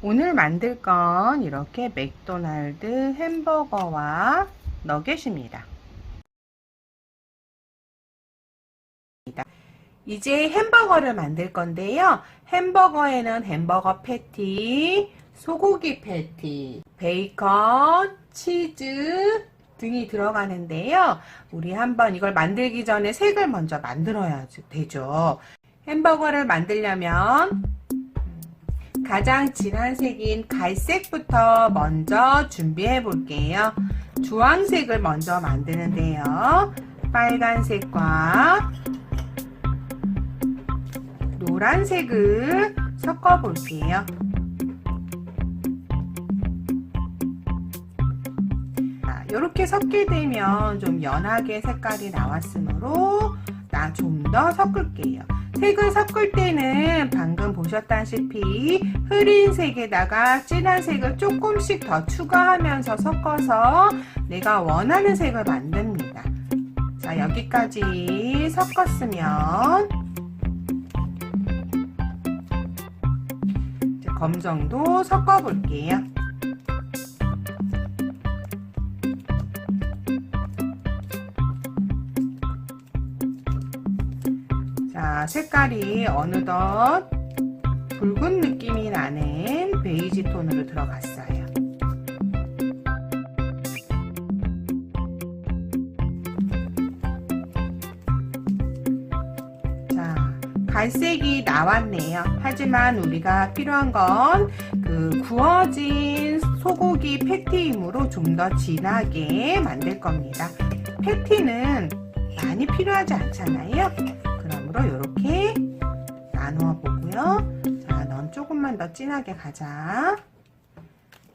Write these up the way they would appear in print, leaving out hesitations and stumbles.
오늘 만들 건 이렇게 맥도날드 햄버거와 너겟입니다. 이제 햄버거를 만들 건데요. 햄버거에는 햄버거 패티, 소고기 패티, 베이컨, 치즈 등이 들어가는데요. 우리 한번 이걸 만들기 전에 색을 먼저 만들어야 되죠. 햄버거를 만들려면 가장 진한 색인 갈색부터 먼저 준비해 볼게요. 주황색을 먼저 만드는데요. 빨간색과 노란색을 섞어 볼게요. 이렇게 섞게 되면 좀 연하게 색깔이 나왔으므로 좀 더 섞을게요. 색을 섞을 때는 방금 보셨다시피 흐린 색에다가 진한 색을 조금씩 더 추가하면서 섞어서 내가 원하는 색을 만듭니다. 자, 여기까지 섞었으면 이제 검정도 섞어 볼게요. 자, 색깔이 어느덧 붉은 느낌이 나는 베이지 톤으로 들어갔어요. 자, 갈색이 나왔네요. 하지만 우리가 필요한 건 그 구워진 소고기 패티이므로 좀 더 진하게 만들 겁니다. 패티는 많이 필요하지 않잖아요. 그러므로 이렇게 나누어 보고요. 자, 넌 조금만 더 진하게 가자.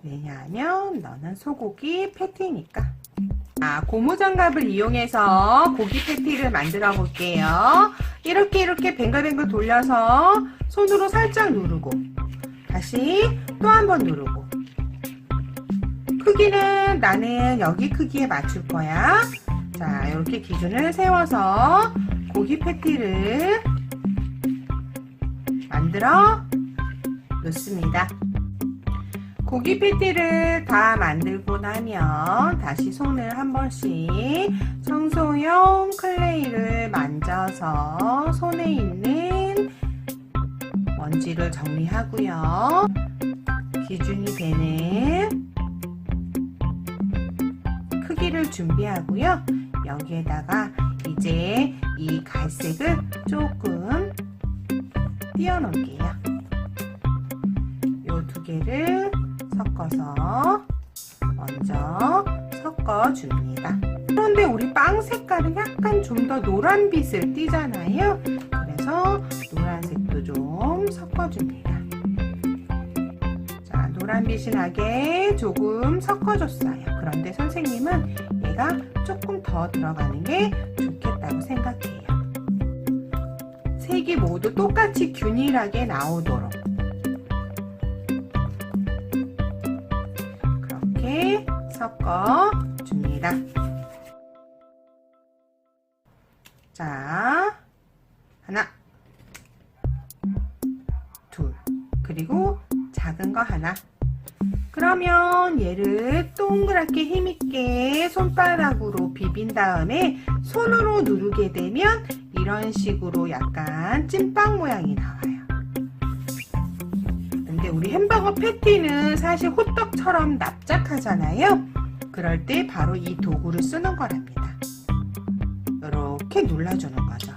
왜냐하면 너는 소고기 패티니까. 자, 고무장갑을 이용해서 고기 패티를 만들어 볼게요. 이렇게 뱅글뱅글 돌려서 손으로 살짝 누르고 다시 또 한 번 누르고, 크기는 나는 여기 크기에 맞출 거야. 자, 이렇게 기준을 세워서 고기 패티를 만들어 놓습니다. 고기 패티를 다 만들고 나면 다시 손을 한 번씩 청소용 클레이를 만져서 손에 있는 먼지를 정리하고요. 기준이 되는 크기를 준비하고요. 여기에다가 이제 이 갈색을 조금 띄워 놓을게요. 이 두 개를 섞어서 먼저 섞어 줍니다. 그런데 우리 빵 색깔은 약간 좀 더 노란빛을 띠잖아요. 그래서 노란색도 좀 섞어 줍니다. 자, 노란빛이 나게 조금 섞어 줬어요. 그런데 선생님은 얘가 조금 더 들어가는 게 좋겠다고 생각해요. 색이 모두 똑같이 균일하게 나오도록 그렇게 섞어 줍니다. 자, 하나, 둘, 그리고 작은 거 하나. 그러면 얘를 동그랗게 힘있게 손바닥으로 비빈 다음에 손으로 누르게 되면 이런 식으로 약간 찐빵 모양이 나와요. 근데 우리 햄버거 패티는 사실 호떡처럼 납작하잖아요. 그럴 때 바로 이 도구를 쓰는 거랍니다. 이렇게 눌러주는 거죠.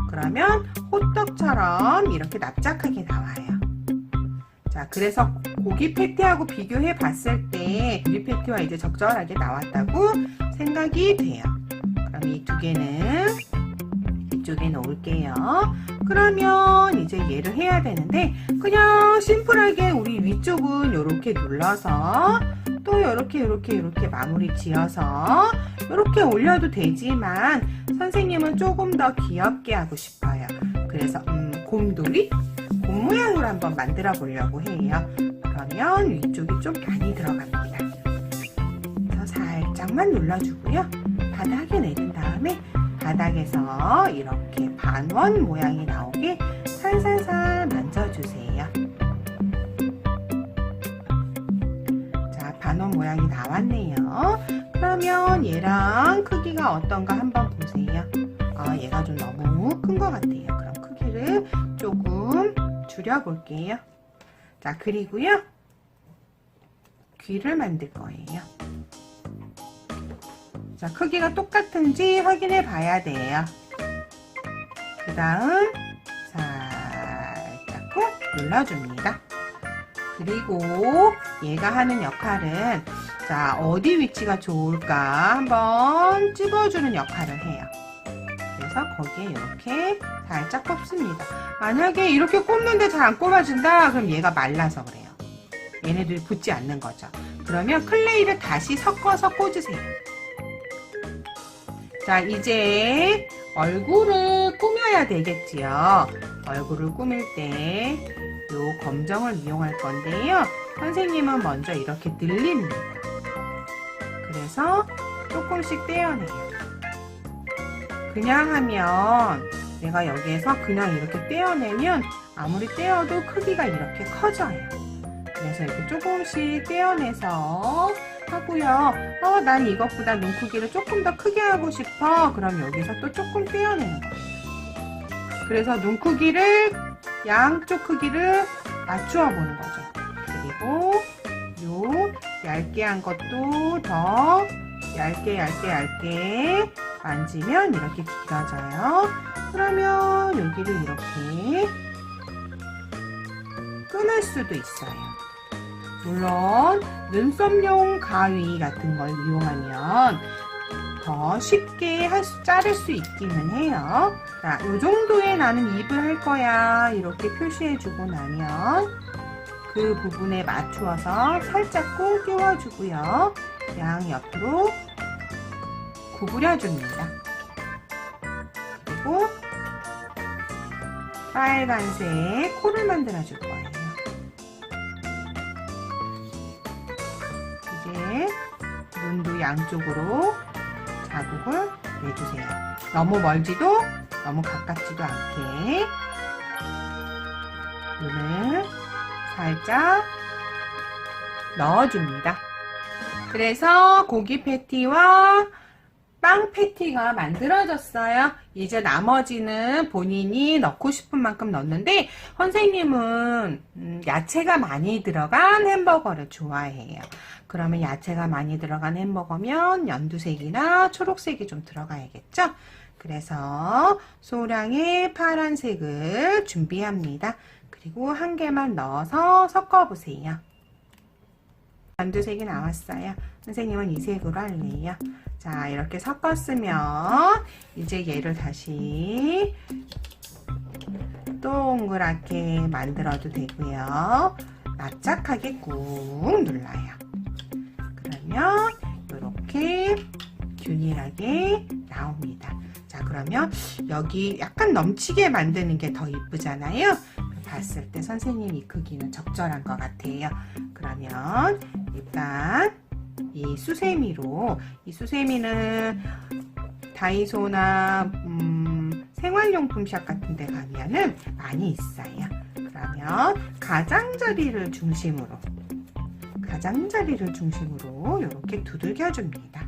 그러면 호떡처럼 이렇게 납작하게 나와요. 자, 그래서 고기 패티하고 비교해 봤을 때 고기 패티와 이제 적절하게 나왔다고 생각이 돼요. 그럼 이 두 개는 이쪽에 놓을게요. 그러면 이제 얘를 해야 되는데 그냥 심플하게 우리 위쪽은 이렇게 눌러서 또 이렇게 마무리 지어서 이렇게 올려도 되지만 선생님은 조금 더 귀엽게 하고 싶어요. 그래서 곰돌이? 곰 모양으로 한번 만들어 보려고 해요. 그러면 위쪽이 좀 많이 들어갑니다. 그래서 살짝만 눌러주고요. 바닥에 내린 다음에 바닥에서 이렇게 반원 모양이 나오게 살살살 만져주세요. 반원 모양이 나왔네요. 그러면 얘랑 크기가 어떤가 한번 보세요. 얘가 좀 너무 큰 것 같아요. 그럼 크기를 조금 줄여볼게요. 자, 그리고요. 귀를 만들 거예요. 자, 크기가 똑같은지 확인해 봐야 돼요. 그 다음 살짝 꾹 눌러줍니다. 그리고 얘가 하는 역할은 자, 어디 위치가 좋을까 한번 찍어주는 역할을 해요. 그래서 거기에 이렇게 살짝 꼽습니다. 만약에 이렇게 꼽는데 잘 안 꼽아진다 그럼 얘가 말라서 그래요. 얘네들이 붙지 않는 거죠. 그러면 클레이를 다시 섞어서 꽂으세요. 자, 이제 얼굴을 꾸며야 되겠지요. 얼굴을 꾸밀 때 요 검정을 이용할 건데요. 선생님은 먼저 이렇게 늘립니다. 그래서 조금씩 떼어내요. 그냥 하면 내가 여기에서 그냥 이렇게 떼어내면 아무리 떼어도 크기가 이렇게 커져요. 그래서 이렇게 조금씩 떼어내서 하고요. 난 이것보다 눈 크기를 조금 더 크게 하고 싶어. 그럼 여기서 또 조금 떼어내는 거예요. 그래서 눈 크기를 양쪽 크기를 맞추어 보는 거죠. 그리고 요 얇게 한 것도 더 얇게 만지면 이렇게 길어져요. 그러면 여기를 이렇게 끊을 수도 있어요. 물론 눈썹용 가위 같은 걸 이용하면 더 쉽게 자를 수 있기는 해요. 자, 이 정도에 나는 입을 할 거야 이렇게 표시해주고 나면 그 부분에 맞추어서 살짝 꾹 끼워주고요. 양 옆으로 구부려줍니다. 그리고 빨간색 코를 만들어줄 거예요. 이제 눈도 양쪽으로 자국을 내주세요. 너무 멀지도 너무 가깝지도 않게 눈을 살짝 넣어줍니다. 그래서 고기 패티와 빵 패티가 만들어졌어요. 이제 나머지는 본인이 넣고 싶은 만큼 넣는데 선생님은 야채가 많이 들어간 햄버거를 좋아해요. 그러면 야채가 많이 들어간 햄버거면 연두색이나 초록색이 좀 들어가야겠죠? 그래서 소량의 파란색을 준비합니다. 그리고 한 개만 넣어서 섞어보세요. 연두색이 나왔어요. 선생님은 이 색으로 할래요. 자, 이렇게 섞었으면 이제 얘를 다시 동그랗게 만들어도 되고요. 납작하게 꾹 눌러요. 그러면 이렇게 균일하게 나옵니다. 자, 그러면 여기 약간 넘치게 만드는 게 더 이쁘잖아요. 봤을 때 선생님 이 크기는 적절한 것 같아요. 그러면 일단 이 수세미로, 이 수세미는 다이소나 생활용품샵 같은 데 가면은 많이 있어요. 그러면 가장자리를 중심으로 이렇게 두들겨 줍니다.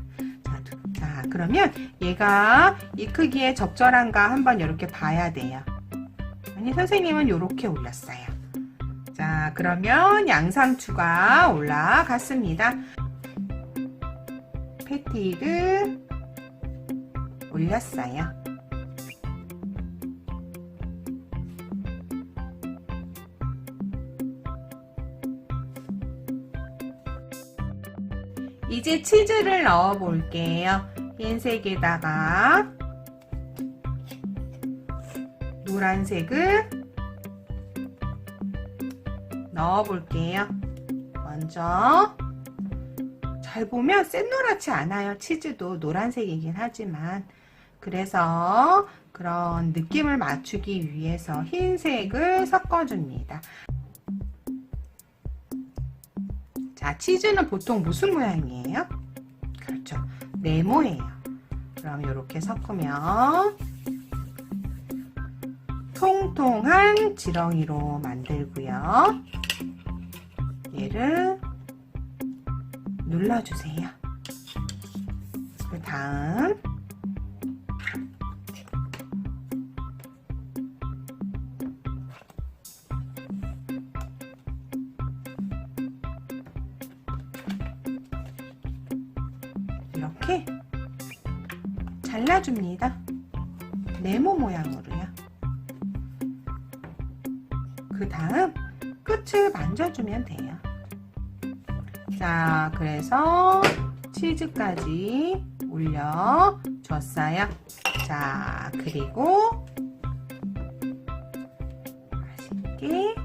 자, 그러면 얘가 이 크기에 적절한가 한번 이렇게 봐야 돼요. 아니, 선생님은 이렇게 올렸어요. 자, 그러면 양상추가 올라갔습니다. 패티를 올렸어요. 이제 치즈를 넣어 볼게요. 흰색에다가 노란색을 넣어 볼게요. 먼저 잘 보면 샛노랗지 않아요. 치즈도 노란색이긴 하지만, 그래서 그런 느낌을 맞추기 위해서 흰색을 섞어줍니다. 자, 치즈는 보통 무슨 모양이에요? 그렇죠, 네모예요. 그럼 이렇게 섞으면 통통한 지렁이로 만들고요. 얘를 눌러주세요. 그 다음 이렇게 잘라줍니다. 네모 모양으로요. 그 다음 끝을 만져주면 돼요. 자, 그래서 치즈까지 올려줬어요. 자, 그리고 맛있게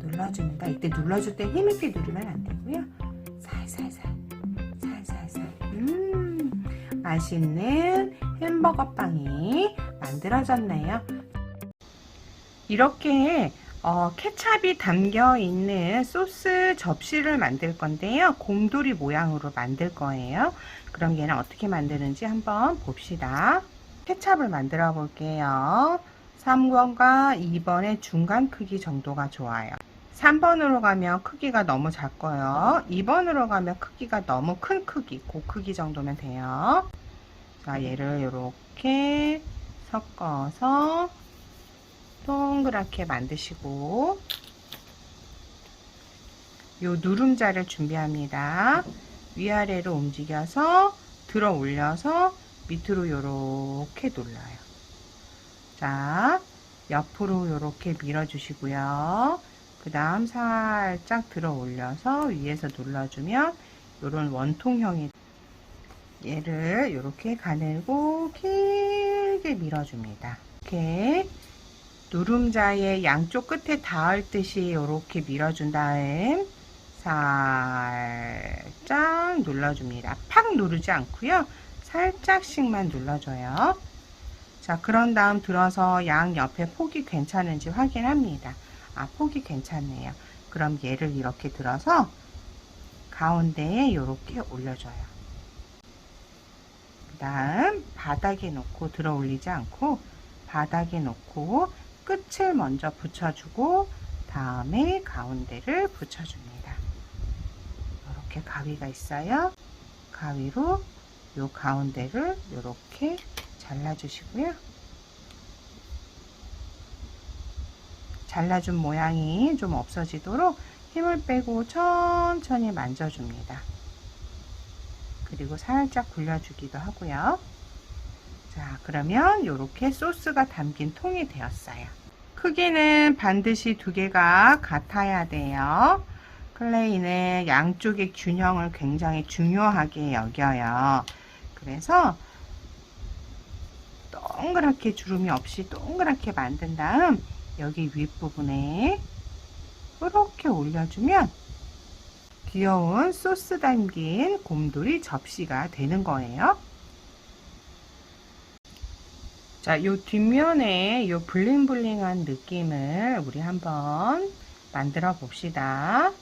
눌러줍니다. 이때 눌러줄 때 힘있게 누르면 안 되고요. 살살살, 살살살. 맛있는 햄버거 빵이 만들어졌네요. 이렇게 케찹이 담겨 있는 소스 접시를 만들 건데요. 곰돌이 모양으로 만들 거예요. 그럼 얘는 어떻게 만드는지 한번 봅시다. 케찹을 만들어 볼게요. 3번과 2번의 중간 크기 정도가 좋아요. 3번으로 가면 크기가 너무 작고요. 2번으로 가면 크기가 너무 큰 크기, 그 크기 정도면 돼요. 자, 얘를 이렇게 섞어서 동그랗게 만드시고 요 누름자를 준비합니다. 위아래로 움직여서 들어 올려서 밑으로 이렇게 눌러요. 자, 옆으로 이렇게 밀어 주시고요. 그 다음 살짝 들어 올려서 위에서 눌러주면 이런 원통형이, 얘를 이렇게 가늘고 길게 밀어줍니다. 이렇게 누름자의 양쪽 끝에 닿을 듯이 이렇게 밀어준 다음 살짝 눌러줍니다. 팍 누르지 않고요. 살짝씩만 눌러줘요. 자, 그런 다음 들어서 양 옆에 폭이 괜찮은지 확인합니다. 아, 폭이 괜찮네요. 그럼 얘를 이렇게 들어서 가운데에 이렇게 올려줘요. 그 다음 바닥에 놓고 들어 올리지 않고 바닥에 놓고 끝을 먼저 붙여주고 다음에 가운데를 붙여줍니다. 이렇게 가위가 있어요. 가위로 요 가운데를 이렇게 잘라주시고요. 잘라준 모양이 좀 없어지도록 힘을 빼고 천천히 만져줍니다. 그리고 살짝 굴려주기도 하고요. 자, 그러면 이렇게 소스가 담긴 통이 되었어요. 크기는 반드시 두 개가 같아야 돼요. 클레이는 양쪽의 균형을 굉장히 중요하게 여겨요. 그래서 동그랗게 주름이 없이 동그랗게 만든 다음 여기 윗부분에 이렇게 올려주면 귀여운 소스 담긴 곰돌이 접시가 되는 거예요. 자, 요 뒷면에 요 블링블링한 느낌을 우리 한번 만들어 봅시다.